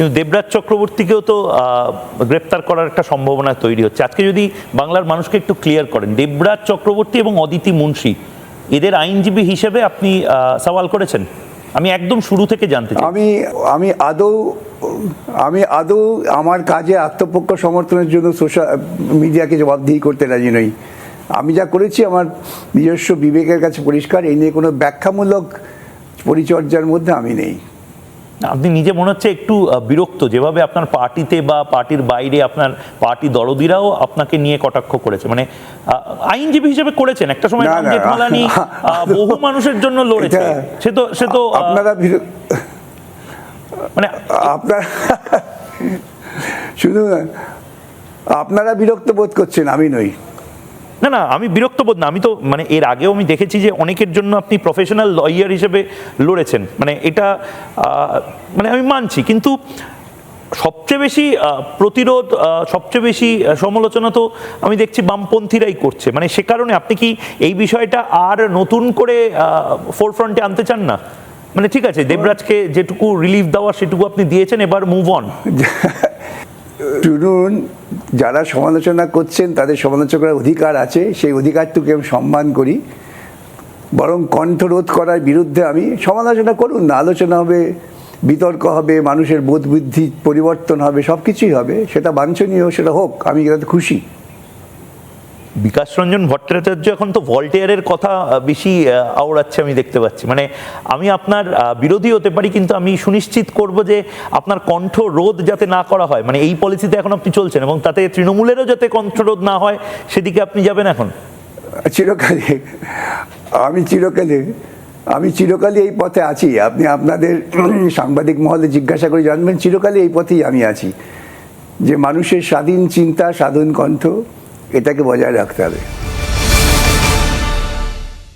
কিন্তু দেবরাজ চক্রবর্তীকেও তো গ্রেপ্তার করার একটা সম্ভাবনা তৈরি হচ্ছে। আজকে যদি বাংলার মানুষকে একটু ক্লিয়ার করেন, দেবরাজ চক্রবর্তী এবং অদিতি মুন্সি এদের আইনজীবী হিসেবে আপনি সওয়াল করেছেন? আমি একদম শুরু থেকে জানতে চাই। আমি আদৌ আমার কাজে আত্মপক্ষ সমর্থনের জন্য সোশ্যাল মিডিয়াকে জবাবদিহি করতে রাজি নই। আমি যা করেছি আমার নিজস্ব বিবেকের কাছে পরিষ্কার, এই নিয়ে কোনো ব্যাখ্যামূলক পরিচর্যার মধ্যে আমি নেই। আপনি নিজে মনে হচ্ছে একটু বিরক্ত, যেভাবে আপনার পার্টিতে বা পার্টির বাইরে আপনার পার্টি দরদিরাও আপনাকে নিয়ে কটাক্ষ করেছে, মানে আইনজীবী হিসেবে করেছেন একটা সময়, জেঠমালানি বহু মানুষের জন্য লড়েছে, সে তো আপনারা মানে আপনারা শুধু আপনারা বিরক্ত বোধ করছেন, আমি নই। না না, আমি বিরক্ত বোধ না, আমি তো মানে এর আগেও আমি দেখেছি যে অনেকের জন্য আপনি প্রফেশনাল লয়ার হিসেবে লড়েছেন, মানে এটা মানে আমি মানছি। কিন্তু সবচেয়ে বেশি প্রতিরোধ, সবচেয়ে বেশি সমালোচনা তো আমি দেখছি বামপন্থীরাই করছে, মানে সে কারণে আপনি কি এই বিষয়টা আর নতুন করে ফোরফ্রন্টে আনতে চান না? মানে ঠিক আছে, দেবরাজকে যেটুকু রিলিফ দেওয়া সেটুকু আপনি দিয়েছেন, এবার মুভ অন। শুনুন, যারা সমালোচনা করছেন তাদের সমালোচনা করার অধিকার আছে, সেই অধিকারটুকু আমি সম্মান করি। বরং কণ্ঠরোধ করার বিরুদ্ধে আমি সমালোচনা করুন না, আলোচনা হবে, বিতর্ক হবে, মানুষের বোধ বুদ্ধি পরিবর্তন হবে, সব কিছুই হবে, সেটা বাঞ্ছনীয়, সেটা হোক, আমি এটাতে খুশি। বিকাশ রঞ্জন ভট্টাচার্য এখন তো ভল্টেয়ারের কথা বেশি আওড়াচ্ছে আমি দেখতে পাচ্ছি। মানে আমি আপনার বিরোধী হতে পারি, কিন্তু আমি সুনিশ্চিত করব যে আপনার কণ্ঠ রোধ যাতে না করা হয়, মানে এই পলিসিতে এখন আপনি চলছেন, এবং তাতে তৃণমূলেরও যাতে কণ্ঠরোধ না হয় সেদিকে আপনি যাবেন এখন। আমি চিরকালই এই পথে আছি। আপনি আপনাদের সাংবাদিক মহলে জিজ্ঞাসা করে জানবেন, চিরকালই এই পথেই আমি আছি, যে মানুষের স্বাধীন চিন্তা, স্বাধীন কণ্ঠ, এটাকে বজায় রাখতে হবে।